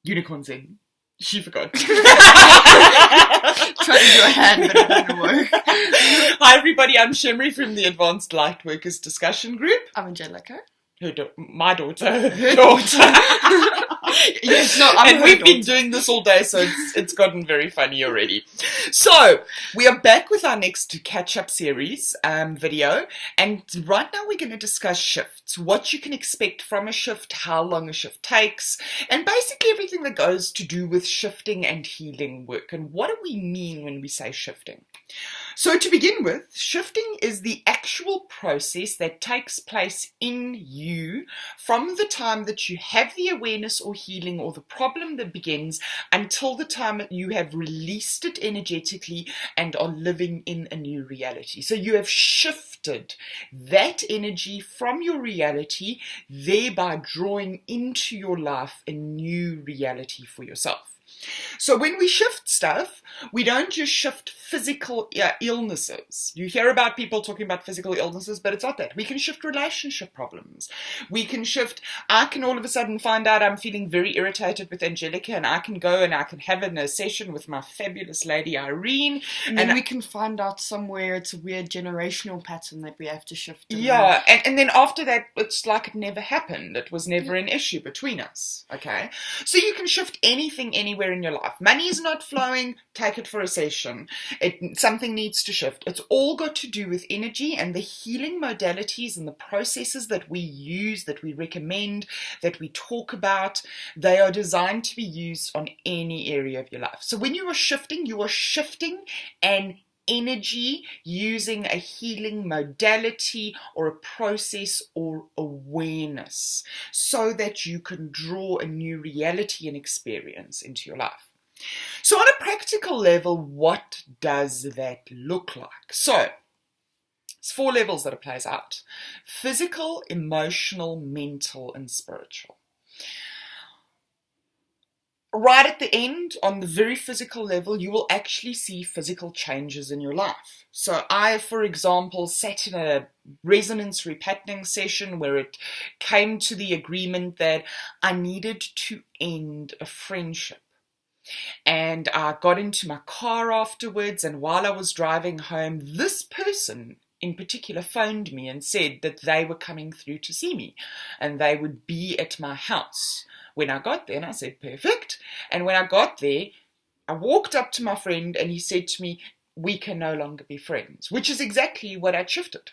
Unicorn said she forgot. Trying to do a hand, but it didn't work. Hi everybody, I'm Shemri from the Advanced Lightworkers discussion group. I'm Angelica. My daughter. Her daughter. Yes, no, I'm and her we've been daughter. doing this all day, so it's gotten very funny already. So, we are back with our next catch-up series video, and right now we're going to discuss shifts, what you can expect from a shift, how long a shift takes, and basically everything that goes to do with shifting and healing work. And what do we mean when we say shifting? So to begin with, shifting is the actual process that takes place in you from the time that you have the awareness or healing or the problem that begins until the time that you have released it energetically and are living in a new reality. So you have shifted that energy from your reality, thereby drawing into your life a new reality for yourself. So when we shift stuff, we don't just shift physical illnesses. You hear about people talking about physical illnesses, but it's not that. We can shift relationship problems. We can shift, I can all of a sudden find out I'm feeling very irritated with Angelica, and I can go and I can have a session with my fabulous lady Irene. And then we can find out somewhere it's a weird generational pattern that we have to shift. Yeah, and then after that, it's like it never happened. It was never an issue between us, okay? So you can shift anything, anywhere in your life. Money is not flowing, take it for a session. Something needs to shift. It's all got to do with energy, and the healing modalities and the processes that we use, that we recommend, that we talk about, they are designed to be used on any area of your life. So when you are shifting an energy using a healing modality or a process or awareness so that you can draw a new reality and experience into your life. So on a practical level, what does that look like? So it's 4 levels that it plays out: physical, emotional, mental, and spiritual. Right at the end, on the very physical level, you will actually see physical changes in your life. So I, for example, sat in a resonance repatterning session where it came to the agreement that I needed to end a friendship. And I got into my car afterwards, and while I was driving home, this person in particular phoned me and said that they were coming through to see me and they would be at my house when I got there. And I said, perfect. And when I got there, I walked up to my friend and he said to me, we can no longer be friends, which is exactly what I'd shifted.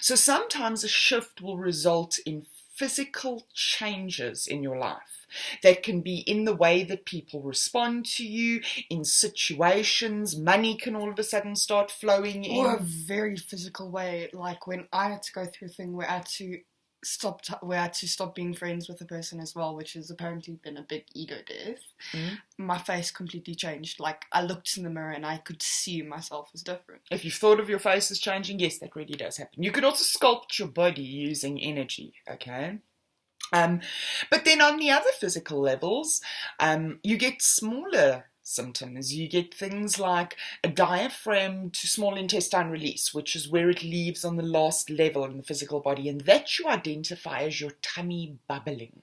So sometimes a shift will result in physical changes in your life. That can be in the way that people respond to you, in situations. Money can all of a sudden start flowing in. Or a very physical way, like when I had to go through a thing where I had to stop being friends with a person as well, which has apparently been a big ego death. My face completely changed. Like, I looked in the mirror and I could see myself as different. If you've thought of your face as changing, yes, that really does happen. You could also sculpt your body using energy, okay? But then on the other physical levels, you get smaller symptoms. You get things like a diaphragm to small intestine release, which is where it leaves on the last level in the physical body, and that you identify as your tummy bubbling.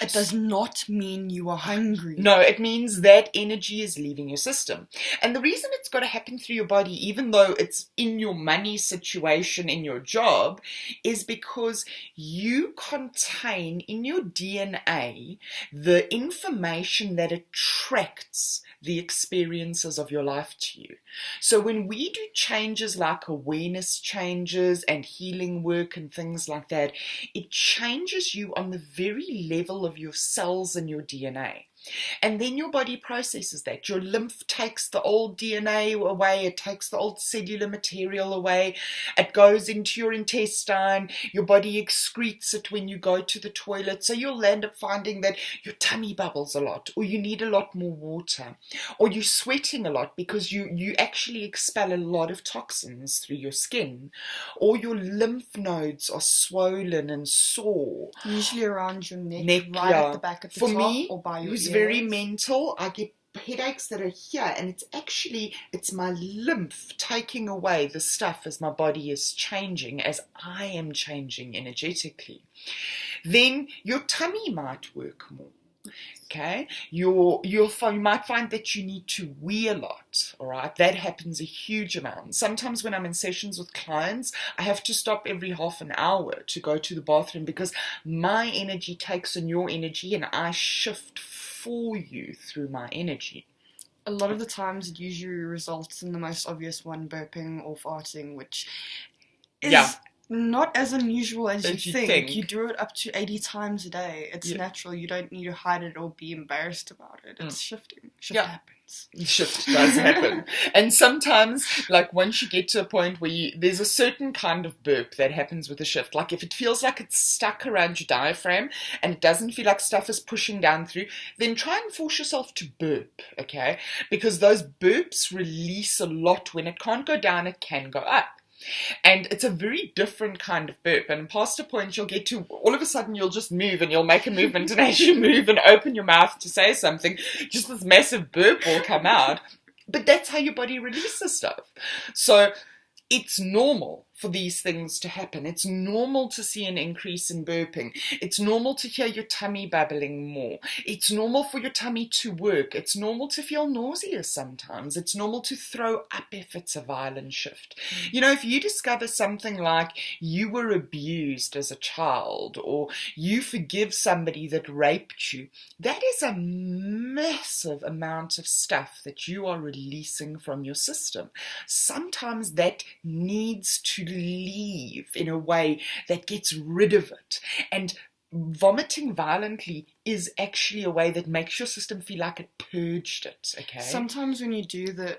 It does not mean you are hungry. No, it means that energy is leaving your system. And the reason it's got to happen through your body, even though it's in your money situation, in your job, is because you contain in your DNA the information that attracts the experiences of your life to you. So when we do changes like awareness changes and healing work and things like that, it changes you on the very level of your cells and your DNA. And then your body processes that. Your lymph takes the old DNA away. It takes the old cellular material away. It goes into your intestine. Your body excretes it when you go to the toilet. So you'll end up finding that your tummy bubbles a lot, or you need a lot more water, or you're sweating a lot because you actually expel a lot of toxins through your skin, or your lymph nodes are swollen and sore. Usually around your neck, right at the back of the For top, me, or by your ears. Very mental. I get headaches that are here, and it's my lymph taking away the stuff as my body is changing, as I am changing energetically. Then your tummy might work more. okay? You might find that you need to wee a lot, all right? That happens a huge amount. Sometimes when I'm in sessions with clients, I have to stop every half an hour to go to the bathroom because my energy takes on your energy and I shift for you through my energy. A lot of the times it usually results in the most obvious one, burping or farting, which is not as unusual as you think. You do it up to 80 times a day. It's natural. You don't need to hide it or be embarrassed about it. It's shifting. Shift happens. Shift does happen. And sometimes, like, once you get to a point where there's a certain kind of burp that happens with a shift. Like, if it feels like it's stuck around your diaphragm and it doesn't feel like stuff is pushing down through, then try and force yourself to burp, okay? Because those burps release a lot. When it can't go down, it can go up. And it's a very different kind of burp. And past a point, you'll get to, all of a sudden, you'll just move and you'll make a movement. And as you move and open your mouth to say something, just this massive burp will come out. But that's how your body releases stuff. So it's normal for these things to happen. It's normal to see an increase in burping. It's normal to hear your tummy bubbling more. It's normal for your tummy to work. It's normal to feel nauseous sometimes. It's normal to throw up if it's a violent shift. You know, if you discover something like you were abused as a child or you forgive somebody that raped you, that is a massive amount of stuff that you are releasing from your system. Sometimes that needs to leave in a way that gets rid of it. And vomiting violently is actually a way that makes your system feel like it purged it, okay? Sometimes when you do the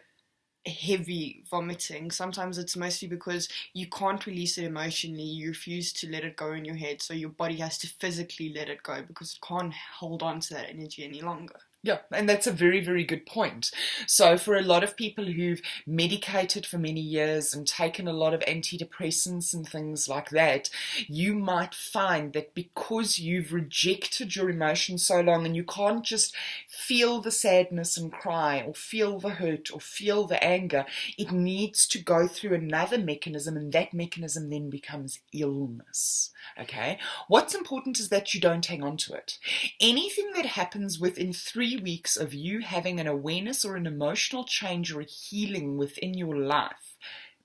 heavy vomiting, sometimes it's mostly because you can't release it emotionally. You refuse to let it go in your head, so your body has to physically let it go because it can't hold on to that energy any longer. Yeah, and that's a very, very good point. So for a lot of people who've medicated for many years and taken a lot of antidepressants and things like that, you might find that because you've rejected your emotions so long and you can't just feel the sadness and cry or feel the hurt or feel the anger, it needs to go through another mechanism, and that mechanism then becomes illness. Okay? What's important is that you don't hang on to it. Anything that happens within 3 weeks of you having an awareness or an emotional change or a healing within your life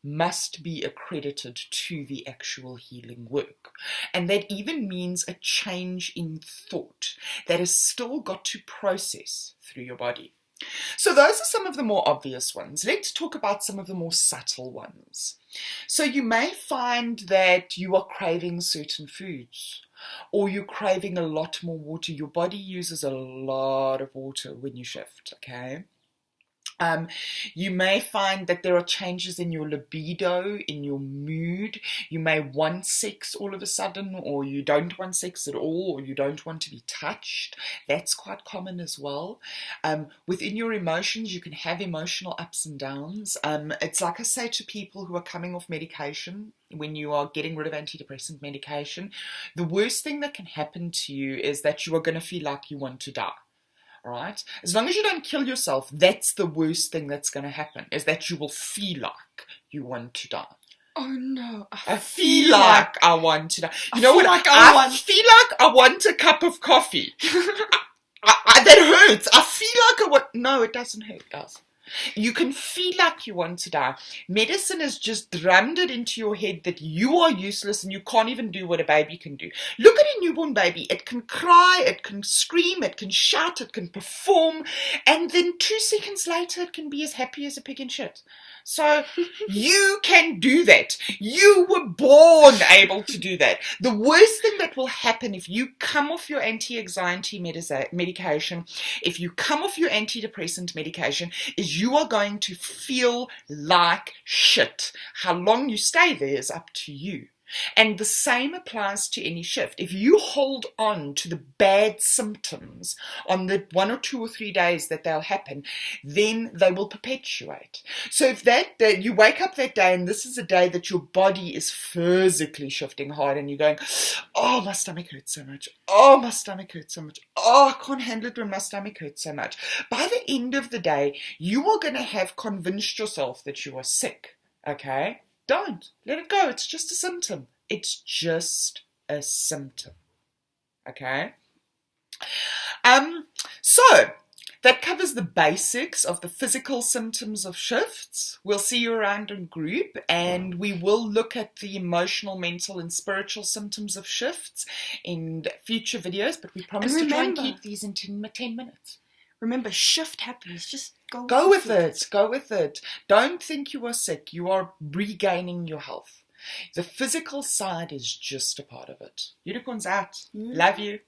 must be accredited to the actual healing work. And that even means a change in thought that has still got to process through your body. So those are some of the more obvious ones. Let's talk about some of the more subtle ones. So you may find that you are craving certain foods, or you're craving a lot more water. Your body uses a lot of water when you shift, okay? You may find that there are changes in your libido, in your mood. You may want sex all of a sudden, or you don't want sex at all, or you don't want to be touched. That's quite common as well. Within your emotions, you can have emotional ups and downs. It's like I say to people who are coming off medication, when you are getting rid of antidepressant medication, the worst thing that can happen to you is that you are going to feel like you want to die. Right? As long as you don't kill yourself, that's the worst thing that's going to happen, is that you will feel like you want to die. Oh no, I feel like I want to die. You know what? Like I feel like I want a cup of coffee. That hurts. I feel like I want... No, it doesn't hurt, guys. You can feel like you want to die. Medicine has just drummed it into your head that you are useless and you can't even do what a baby can do. Look at a newborn baby. It can cry, it can scream, it can shout, it can perform, and then 2 seconds later it can be as happy as a pig in shit. So you can do that. You were born able to do that. The worst thing that will happen if you come off your anti-anxiety medication, if you come off your antidepressant medication, is you are going to feel like shit. How long you stay there is up to you. And the same applies to any shift. If you hold on to the bad symptoms on the 1 or 2 or 3 days that they'll happen, then they will perpetuate. So if that day, you wake up that day and this is a day that your body is physically shifting hard and you're going, oh, my stomach hurts so much. Oh, my stomach hurts so much. Oh, I can't handle it when my stomach hurts so much. By the end of the day, you are going to have convinced yourself that you are sick, okay? Don't. Let it go. It's just a symptom. It's just a symptom. Okay? So, that covers the basics of the physical symptoms of shifts. We'll see you around in group, and we will look at the emotional, mental, and spiritual symptoms of shifts in future videos, but we promise to try and keep these in 10 minutes. Remember, shift happens. Just go with it. Go with it. Don't think you are sick. You are regaining your health. The physical side is just a part of it. Unicorns out. Love you.